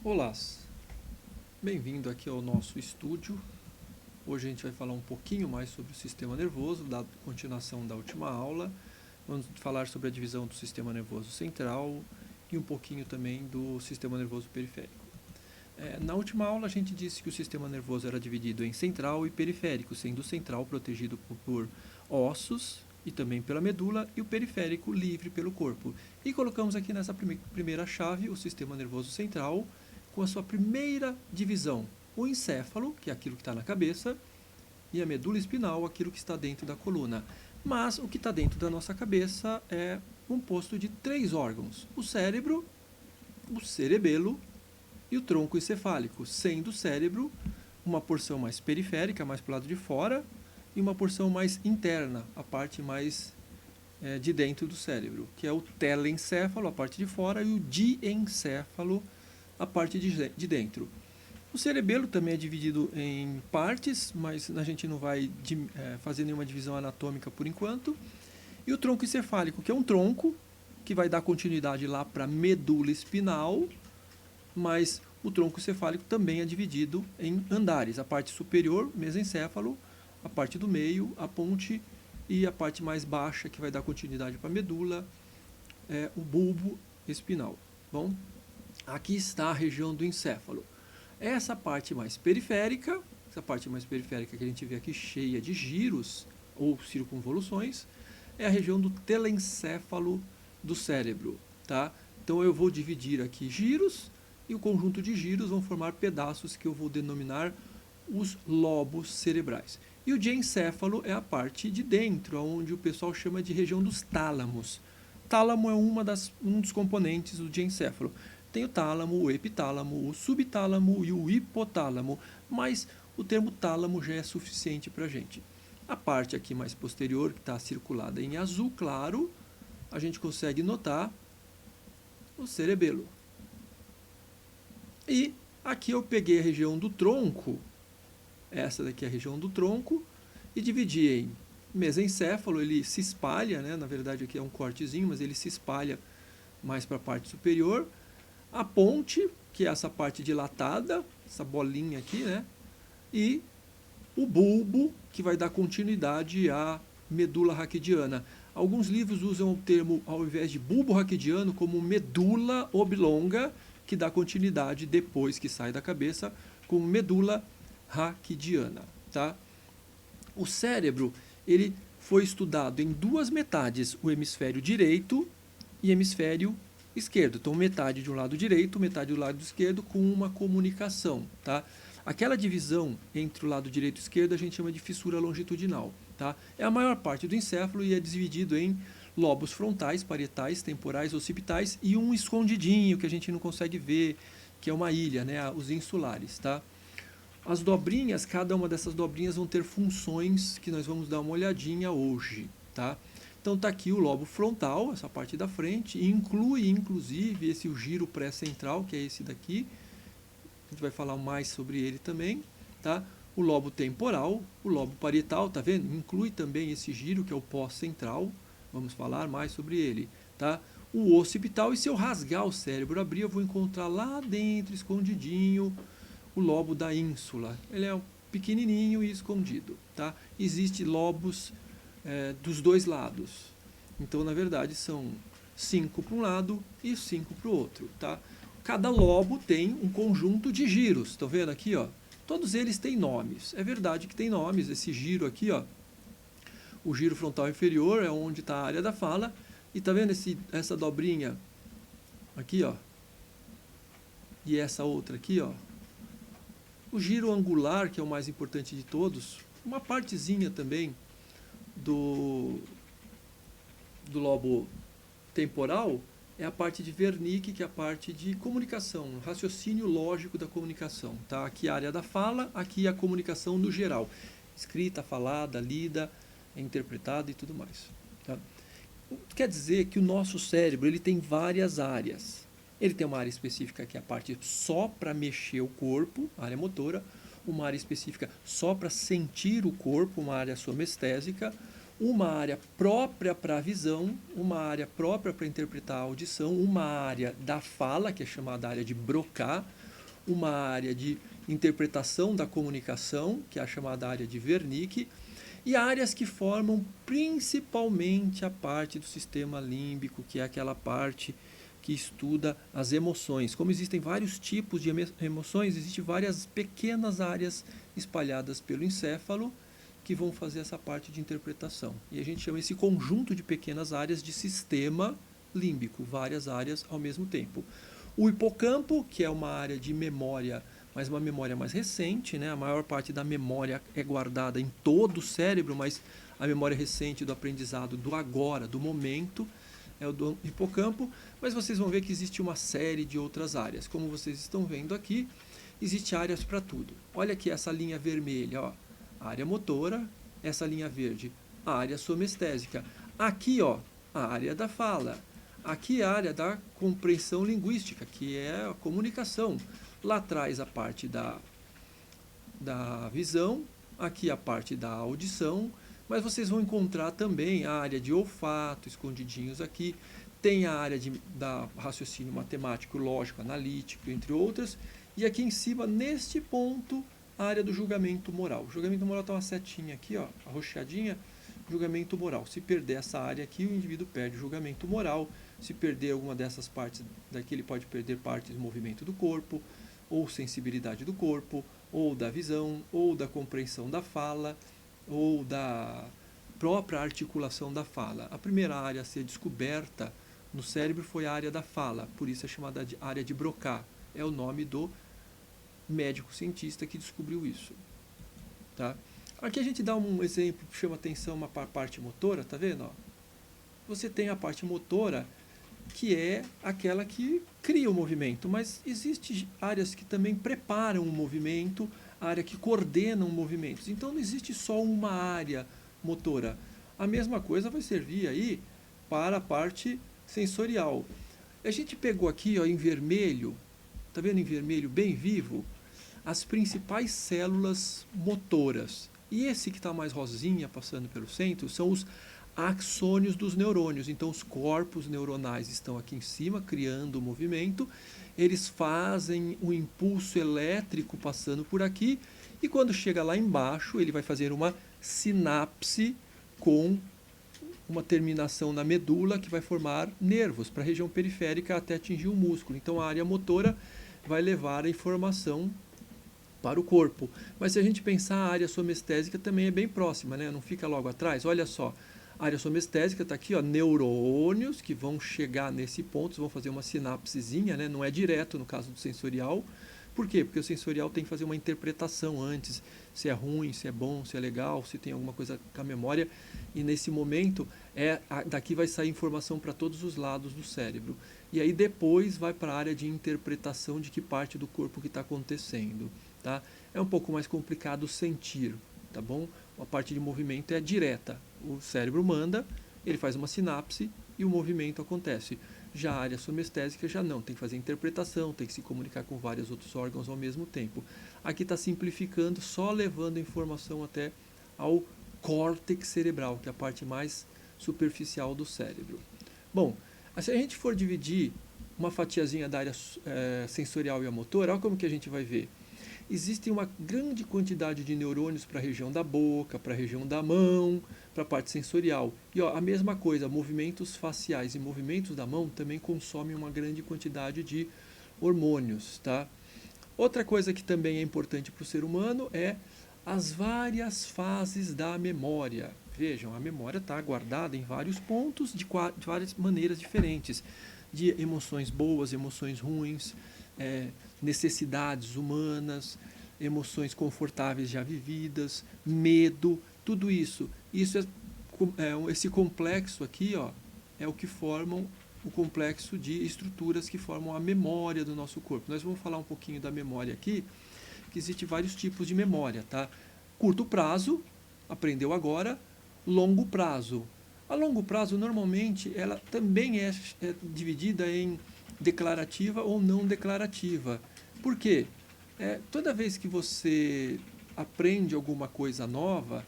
Olá, bem-vindo aqui ao nosso estúdio. Hoje a gente vai falar um pouquinho mais sobre o sistema nervoso, da continuação da última aula. Vamos falar sobre a divisão do sistema nervoso central e um pouquinho também do sistema nervoso periférico. Na última aula a gente disse que o sistema nervoso era dividido em central e periférico, sendo o central protegido por ossos e também pela medula e o periférico livre pelo corpo. E colocamos aqui nessa primeira chave o sistema nervoso central com a sua primeira divisão, o encéfalo, que é aquilo que está na cabeça, e a medula espinal, aquilo que está dentro da coluna. Mas o que está dentro da nossa cabeça é composto de 3 órgãos: o cérebro, o cerebelo e o tronco encefálico, sendo o cérebro uma porção mais periférica, mais para o lado de fora, e uma porção mais interna, a parte mais de dentro do cérebro, que é o telencéfalo, a parte de fora, e o diencéfalo, a parte de dentro. O cerebelo também é dividido em partes, mas a gente não vai fazer nenhuma divisão anatômica por enquanto. E o tronco encefálico, que é um tronco, que vai dar continuidade lá para a medula espinal, mas o tronco encefálico também é dividido em andares. A parte superior, mesencéfalo, a parte do meio, a ponte, e a parte mais baixa, que vai dar continuidade para a medula, é o bulbo espinal. Bom, aqui está a região do encéfalo. Essa parte mais periférica que a gente vê aqui cheia de giros ou circunvoluções, é a região do telencéfalo do cérebro, tá? Então eu vou dividir aqui giros, e o conjunto de giros vão formar pedaços que eu vou denominar os lobos cerebrais. E o diencéfalo é a parte de dentro, onde o pessoal chama de região dos tálamos. Tálamo é um dos componentes do diencéfalo. Tem o tálamo, o epitálamo, o subtálamo e o hipotálamo, mas o termo tálamo já é suficiente para a gente. A parte aqui mais posterior, que está circulada em azul claro, a gente consegue notar o cerebelo. E aqui eu peguei a região do tronco, essa daqui é a região do tronco, e dividi em mesencéfalo, ele se espalha, né? Na verdade aqui é um cortezinho, mas ele se espalha mais para a parte superior. A ponte, que é essa parte dilatada, essa bolinha aqui, né? E o bulbo, que vai dar continuidade à medula raquidiana. Alguns livros usam o termo, ao invés de bulbo raquidiano, como medula oblonga, que dá continuidade depois que sai da cabeça, como medula raquidiana, tá? O cérebro, ele foi estudado em 2 metades, o hemisfério direito e hemisfério esquerdo. Então, metade de um lado direito, metade do lado esquerdo, com uma comunicação, tá? Aquela divisão entre o lado direito e esquerdo a gente chama de fissura longitudinal, tá? É a maior parte do encéfalo e é dividido em lobos frontais, parietais, temporais, occipitais e um escondidinho que a gente não consegue ver, que é uma ilha, né? Os insulares, tá? As dobrinhas, cada uma dessas dobrinhas vão ter funções que nós vamos dar uma olhadinha hoje, tá? Então está aqui o lobo frontal, essa parte da frente, e inclui inclusive esse o giro pré-central, que é esse daqui. A gente vai falar mais sobre ele também, tá? O lobo temporal, o lobo parietal, tá vendo? Inclui também esse giro, que é o pós-central. Vamos falar mais sobre ele, tá? O occipital, e se eu rasgar o cérebro, abrir, eu vou encontrar lá dentro, escondidinho, o lobo da ínsula. Ele é pequenininho e escondido, tá? Existem lobos dos 2 lados. Então, na verdade, são 5 para um lado e 5 para o outro, tá? Cada lobo tem um conjunto de giros. Estão vendo aqui, ó? Todos eles têm nomes. É verdade que tem nomes. Esse giro aqui, ó, o giro frontal inferior é onde está a área da fala. E tá vendo essa dobrinha aqui, ó? E essa outra aqui, ó? O giro angular, que é o mais importante de todos, uma partezinha também do lobo temporal, é a parte de Wernicke, que é a parte de comunicação, raciocínio lógico da comunicação. Tá? Aqui a área da fala, aqui a comunicação no geral. Escrita, falada, lida, interpretada e tudo mais. Tá? Quer dizer que o nosso cérebro ele tem várias áreas. Ele tem uma área específica que é a parte só para mexer o corpo, a área motora, uma área específica só para sentir o corpo, uma área somestésica, uma área própria para a visão, uma área própria para interpretar a audição, uma área da fala, que é chamada área de Broca, uma área de interpretação da comunicação, que é a chamada área de Wernicke, e áreas que formam principalmente a parte do sistema límbico, que é aquela parte que estuda as emoções. Como existem vários tipos de emoções, existem várias pequenas áreas espalhadas pelo encéfalo que vão fazer essa parte de interpretação. E a gente chama esse conjunto de pequenas áreas de sistema límbico, várias áreas ao mesmo tempo. O hipocampo, que é uma área de memória, mas uma memória mais recente, né? A maior parte da memória é guardada em todo o cérebro, mas a memória recente do aprendizado do agora, do momento, é o do hipocampo, mas vocês vão ver que existe uma série de outras áreas. Como vocês estão vendo aqui, existe áreas para tudo. Olha aqui essa linha vermelha, ó, a área motora, essa linha verde, a área somestésica. Aqui, ó, a área da fala. Aqui a área da compreensão linguística, que é a comunicação. Lá atrás a parte da visão, aqui a parte da audição, mas vocês vão encontrar também a área de olfato, escondidinhos aqui, tem a área da raciocínio matemático, lógico, analítico, entre outras, e aqui em cima, neste ponto, a área do julgamento moral. O julgamento moral está uma setinha aqui, ó, arroxeadinha, julgamento moral. Se perder essa área aqui, o indivíduo perde o julgamento moral. Se perder alguma dessas partes daqui, ele pode perder partes do movimento do corpo, ou sensibilidade do corpo, ou da visão, ou da compreensão da fala, ou da própria articulação da fala. A primeira área a ser descoberta no cérebro foi a área da fala, por isso é chamada de área de Broca. É o nome do médico cientista que descobriu isso. Tá? Aqui a gente dá um exemplo que chama atenção, uma parte motora, tá vendo? Ó? Você tem a parte motora, que é aquela que cria o movimento, mas existem áreas que também preparam o movimento, área que coordenam movimentos. Então não existe só uma área motora. A mesma coisa vai servir aí para a parte sensorial. A gente pegou aqui, ó, em vermelho, tá vendo em vermelho bem vivo, as principais células motoras. E esse que está mais rosinha, passando pelo centro, são os axônios dos neurônios. Então os corpos neuronais estão aqui em cima, criando o movimento. Eles fazem um impulso elétrico passando por aqui, e quando chega lá embaixo, ele vai fazer uma sinapse com uma terminação na medula que vai formar nervos para a região periférica até atingir o músculo. Então a área motora vai levar a informação para o corpo. Mas se a gente pensar, a área somestésica também é bem próxima, né? Não fica logo atrás. Olha só, a área somestésica está aqui, ó, neurônios que vão chegar nesse ponto, vão fazer uma sinapsezinha, né? Não é direto no caso do sensorial. Por quê? Porque o sensorial tem que fazer uma interpretação antes, se é ruim, se é bom, se é legal, se tem alguma coisa com a memória. E nesse momento, daqui vai sair informação para todos os lados do cérebro. E aí depois vai para a área de interpretação de que parte do corpo que está acontecendo. Tá? É um pouco mais complicado sentir, tá bom? A parte de movimento é direta. O cérebro manda, ele faz uma sinapse e o movimento acontece. Já a área somestésica já não, tem que fazer interpretação, tem que se comunicar com vários outros órgãos ao mesmo tempo. Aqui está simplificando, só levando a informação até ao córtex cerebral, que é a parte mais superficial do cérebro. Bom, se a gente for dividir uma fatiazinha da área sensorial e a motora, olha como que a gente vai ver. Existe uma grande quantidade de neurônios para a região da boca, para a região da mão, para a parte sensorial. E ó, a mesma coisa, movimentos faciais e movimentos da mão também consomem uma grande quantidade de hormônios. Tá? Outra coisa que também é importante para o ser humano é as várias fases da memória. Vejam, a memória está guardada em vários pontos de várias maneiras diferentes. De emoções boas, emoções ruins, necessidades humanas, emoções confortáveis já vividas, medo, tudo isso. Esse complexo aqui, ó, é o que formam o complexo de estruturas que formam a memória do nosso corpo. Nós vamos falar um pouquinho da memória aqui, que existe vários tipos de memória, tá? Curto prazo, aprendeu agora, longo prazo. A longo prazo, normalmente, ela também é dividida em declarativa ou não declarativa. Por quê? Toda vez que você aprende alguma coisa nova,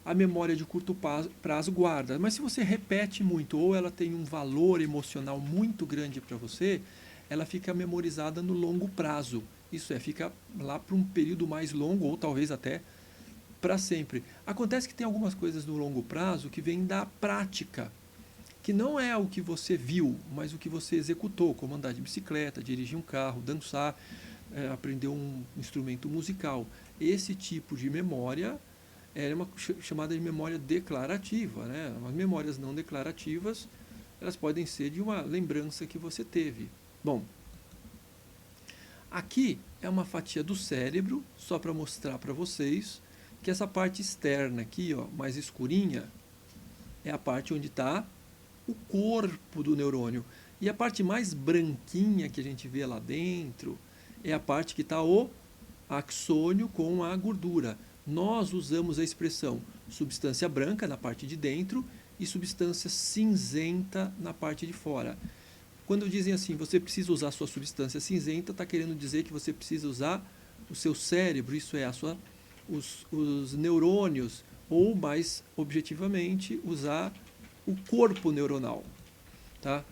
a memória de curto prazo guarda. Mas se você repete muito ou ela tem um valor emocional muito grande para você, ela fica memorizada no longo prazo. Isso é, fica lá por um período mais longo, ou talvez até para sempre. Acontece que tem algumas coisas no longo prazo que vêm da prática, que não é o que você viu, mas o que você executou, como andar de bicicleta, dirigir um carro, dançar, aprender um instrumento musical. Esse tipo de memória é uma chamada de memória declarativa, né? As memórias não declarativas, elas podem ser de uma lembrança que você teve. Bom, aqui é uma fatia do cérebro, só para mostrar para vocês que essa parte externa aqui, ó, mais escurinha, é a parte onde está o corpo do neurônio. E a parte mais branquinha que a gente vê lá dentro é a parte que está o axônio com a gordura. Nós usamos a expressão substância branca na parte de dentro e substância cinzenta na parte de fora. Quando dizem assim, você precisa usar a sua substância cinzenta, está querendo dizer que você precisa usar o seu cérebro, isso é, os neurônios, ou mais objetivamente, usar o corpo neuronal. Tá?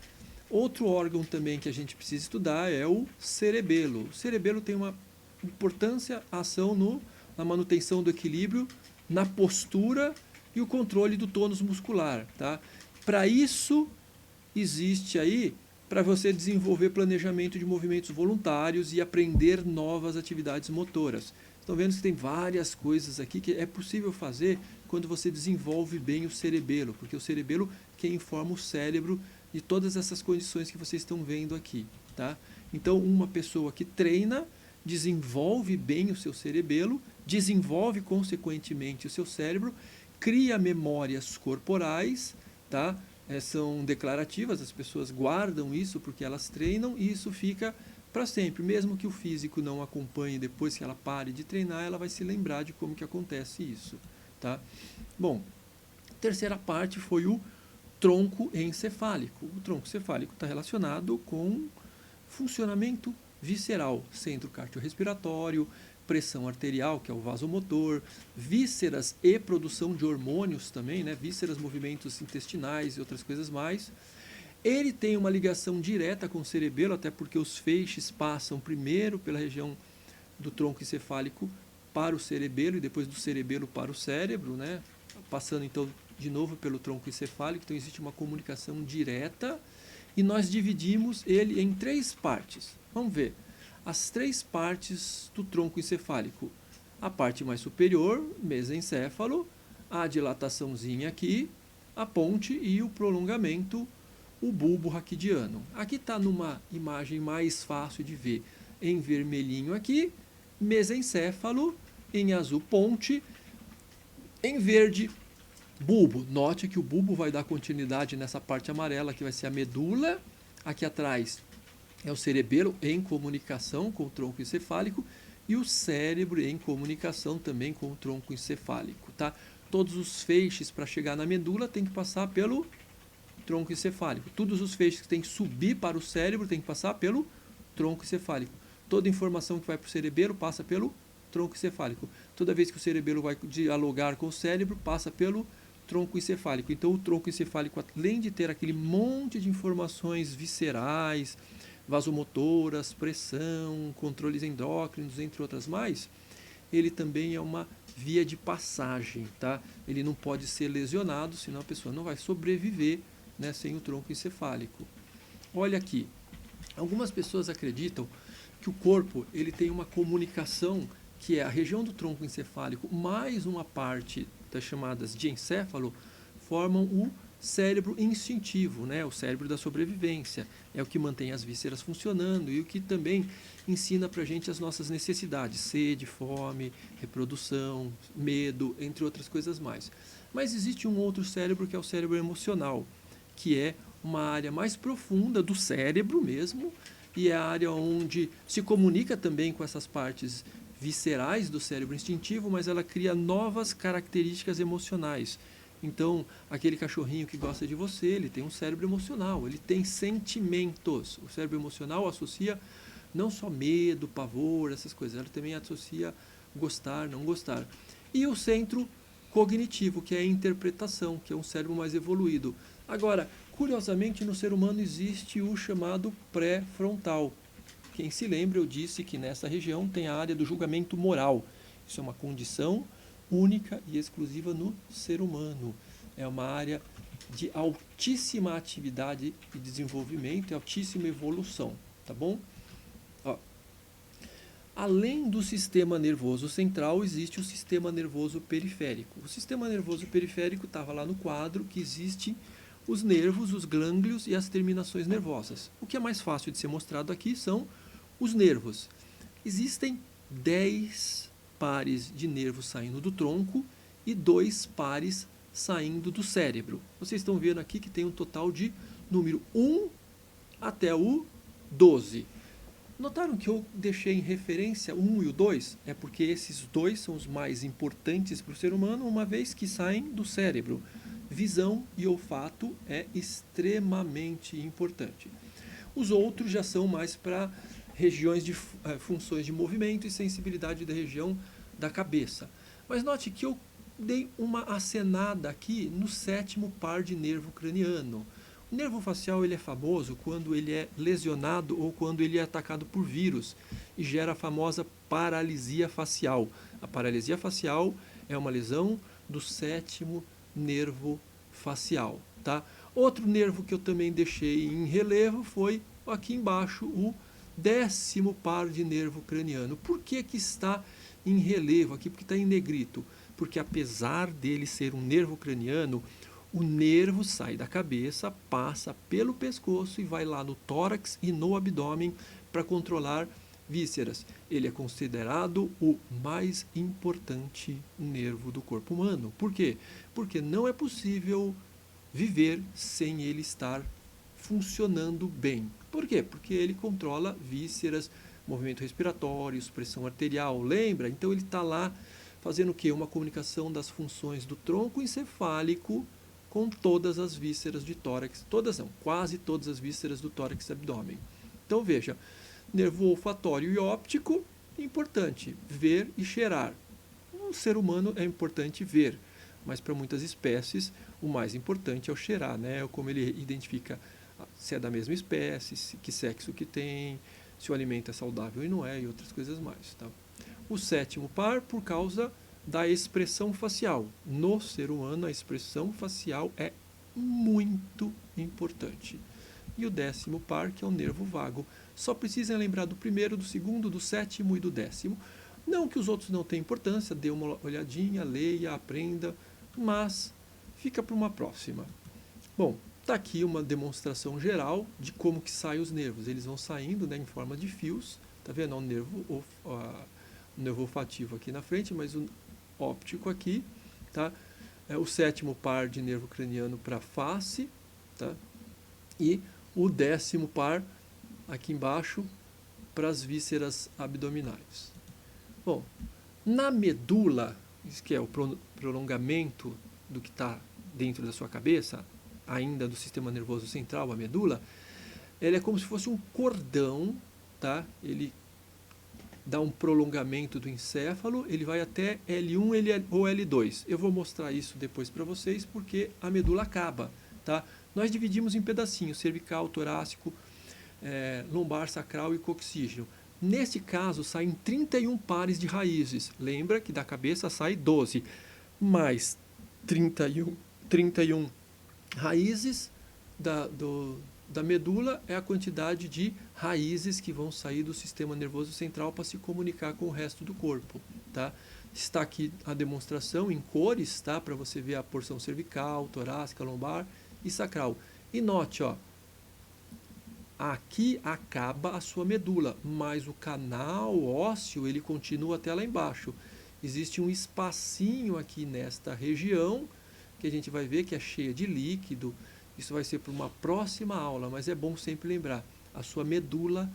Outro órgão também que a gente precisa estudar é o cerebelo. O cerebelo tem uma importância, ação na manutenção do equilíbrio, na postura e o controle do tônus muscular. Tá? Para isso, existe aí para você desenvolver planejamento de movimentos voluntários e aprender novas atividades motoras. Estão vendo que tem várias coisas aqui que é possível fazer quando você desenvolve bem o cerebelo, porque o cerebelo que informa o cérebro de todas essas condições que vocês estão vendo aqui. Tá? Então, uma pessoa que treina, desenvolve bem o seu cerebelo, desenvolve consequentemente o seu cérebro, cria memórias corporais, tá? São declarativas, as pessoas guardam isso porque elas treinam e isso fica para sempre. Mesmo que o físico não acompanhe depois que ela pare de treinar, ela vai se lembrar de como que acontece isso. Tá? Bom, terceira parte foi o tronco encefálico. O tronco encefálico está relacionado com funcionamento visceral, centro cardiorrespiratório, pressão arterial, que é o vasomotor, vísceras e produção de hormônios também, né? Vísceras, movimentos intestinais e outras coisas mais. Ele tem uma ligação direta com o cerebelo, até porque os feixes passam primeiro pela região do tronco encefálico para o cerebelo e depois do cerebelo para o cérebro, né? Passando então de novo pelo tronco encefálico, então existe uma comunicação direta e nós dividimos ele em três partes. Vamos ver. As três partes do tronco encefálico. A parte mais superior, mesencéfalo, a dilataçãozinha aqui, a ponte e o prolongamento, o bulbo raquidiano. Aqui está numa imagem mais fácil de ver, em vermelhinho aqui, mesencéfalo, em azul ponte, em verde bulbo. Note que o bulbo vai dar continuidade nessa parte amarela, que vai ser a medula, aqui atrás é o cerebelo em comunicação com o tronco encefálico e o cérebro em comunicação também com o tronco encefálico. Tá? Todos os feixes para chegar na medula tem que passar pelo tronco encefálico. Todos os feixes que tem que subir para o cérebro tem que passar pelo tronco encefálico. Toda informação que vai para o cerebelo passa pelo tronco encefálico. Toda vez que o cerebelo vai dialogar com o cérebro, passa pelo tronco encefálico. Então, o tronco encefálico, além de ter aquele monte de informações viscerais, vasomotoras, pressão, controles endócrinos, entre outras mais, ele também é uma via de passagem, tá? Ele não pode ser lesionado, senão a pessoa não vai sobreviver, né, sem o tronco encefálico. Olha aqui, algumas pessoas acreditam que o corpo ele tem uma comunicação que é a região do tronco encefálico mais uma parte das chamadas de encéfalo formam o cérebro instintivo, né? O cérebro da sobrevivência. É o que mantém as vísceras funcionando e o que também ensina para a gente as nossas necessidades, sede, fome, reprodução, medo, entre outras coisas mais. Mas existe um outro cérebro que é o cérebro emocional, que é uma área mais profunda do cérebro mesmo, e é a área onde se comunica também com essas partes viscerais do cérebro instintivo, mas ela cria novas características emocionais. Então, aquele cachorrinho que gosta de você, ele tem um cérebro emocional, ele tem sentimentos. O cérebro emocional associa não só medo, pavor, essas coisas, ele também associa gostar, não gostar. E o centro cognitivo, que é a interpretação, que é um cérebro mais evoluído. Agora, Curiosamente, no ser humano existe o chamado pré-frontal. Quem se lembra, eu disse que nessa região tem a área do julgamento moral. Isso é uma condição única e exclusiva no ser humano. É uma área de altíssima atividade e desenvolvimento e altíssima evolução, tá bom? Ó. Além do sistema nervoso central, existe o sistema nervoso periférico. O sistema nervoso periférico estava lá no quadro, que existe os nervos, os gânglios e as terminações nervosas. O que é mais fácil de ser mostrado aqui são os nervos. Existem 10 pares de nervos saindo do tronco e 2 pares saindo do cérebro. Vocês estão vendo aqui que tem um total de número 1 até o 12. Notaram que eu deixei em referência o 1 e o 2? É porque esses dois são os mais importantes para o ser humano, uma vez que saem do cérebro. Visão e olfato é extremamente importante. Os outros já são mais para regiões de funções de movimento e sensibilidade da região da cabeça. Mas note que eu dei uma acenada aqui no 7º par de nervo craniano. O nervo facial ele é famoso quando ele é lesionado ou quando ele é atacado por vírus e gera a famosa paralisia facial. A paralisia facial é uma lesão do 7º nervo facial, tá? Outro nervo que eu também deixei em relevo foi aqui embaixo, o 10º par de nervo craniano. Por que que está em relevo aqui? Porque está em negrito. Porque apesar dele ser um nervo craniano, o nervo sai da cabeça, passa pelo pescoço e vai lá no tórax e no abdômen para controlar vísceras. Ele é considerado o mais importante nervo do corpo humano. Por quê? Porque não é possível viver sem ele estar funcionando bem. Por quê? Porque ele controla vísceras, movimento respiratório, pressão arterial, lembra? Então ele está lá fazendo o quê? Uma comunicação das funções do tronco encefálico com todas as vísceras de tórax, todas não, quase todas as vísceras do tórax e abdômen. Então veja, nervo olfatório e óptico, importante, ver e cheirar. No ser humano é importante ver, mas para muitas espécies o mais importante é o cheirar, né? Como ele identifica se é da mesma espécie, que sexo que tem, se o alimento é saudável e não é, e outras coisas mais. Tá? O 7º par, por causa da expressão facial. No ser humano, a expressão facial é muito importante. E o 10º par, que é o nervo vago. Só precisam lembrar do primeiro, do segundo, do 7º e do 10º. Não que os outros não tenham importância, dê uma olhadinha, leia, aprenda, mas fica para uma próxima. Bom, está aqui uma demonstração geral de como que saem os nervos. Eles vão saindo, né, em forma de fios. Tá vendo? O nervo olfativo aqui na frente, mas o óptico aqui, tá? É o 7º par de nervo craniano para a face, tá? E o 10º par aqui embaixo para as vísceras abdominais. Bom, na medula, que é o prolongamento do que está dentro da sua cabeça, ainda do sistema nervoso central, a medula, ela é como se fosse um cordão, tá? Dá um prolongamento do encéfalo, ele vai até L1 ou L2. Eu vou mostrar isso depois para vocês, porque a medula acaba, tá? Nós dividimos em pedacinhos, cervical, torácico, lombar, sacral e coxígeo. Nesse caso, saem 31 pares de raízes. Lembra que da cabeça sai 12, mais 31 raízes da medula é a quantidade de raízes que vão sair do sistema nervoso central para se comunicar com o resto do corpo, tá? Está aqui a demonstração em cores, tá? Para você ver a porção cervical, torácica, lombar e sacral. E note, ó, aqui acaba a sua medula, mas o canal ósseo ele continua até lá embaixo. Existe um espacinho aqui nesta região que a gente vai ver que é cheia de líquido. Isso vai ser para uma próxima aula, mas é bom sempre lembrar, a sua medula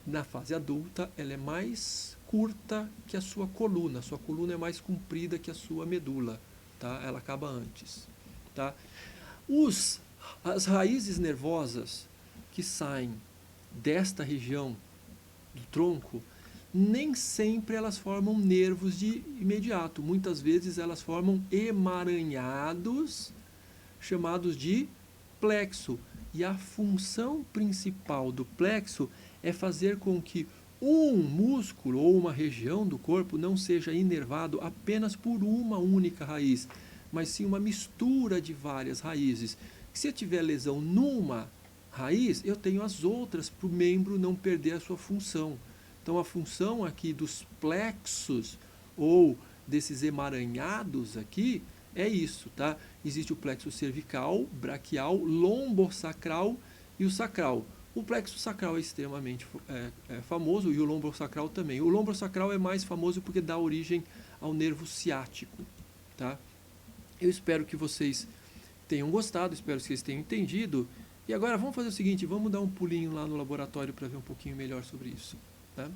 na fase adulta ela é mais curta que a sua coluna é mais comprida que a sua medula, tá? Ela acaba antes, tá? As raízes nervosas que saem desta região do tronco, nem sempre elas formam nervos de imediato, muitas vezes elas formam emaranhados chamados de plexo. E a função principal do plexo é fazer com que um músculo ou uma região do corpo não seja inervado apenas por uma única raiz, mas sim uma mistura de várias raízes. Se eu tiver lesão numa raiz, eu tenho as outras para o membro não perder a sua função. Então a função aqui dos plexos ou desses emaranhados aqui é isso, tá? Existe o plexo cervical, braquial, lombosacral e o sacral. O plexo sacral é extremamente famoso e o lombosacral também. O lombosacral é mais famoso porque dá origem ao nervo ciático, tá? Eu espero que vocês tenham gostado, espero que vocês tenham entendido. E agora vamos fazer o seguinte, vamos dar um pulinho lá no laboratório para ver um pouquinho melhor sobre isso, tá?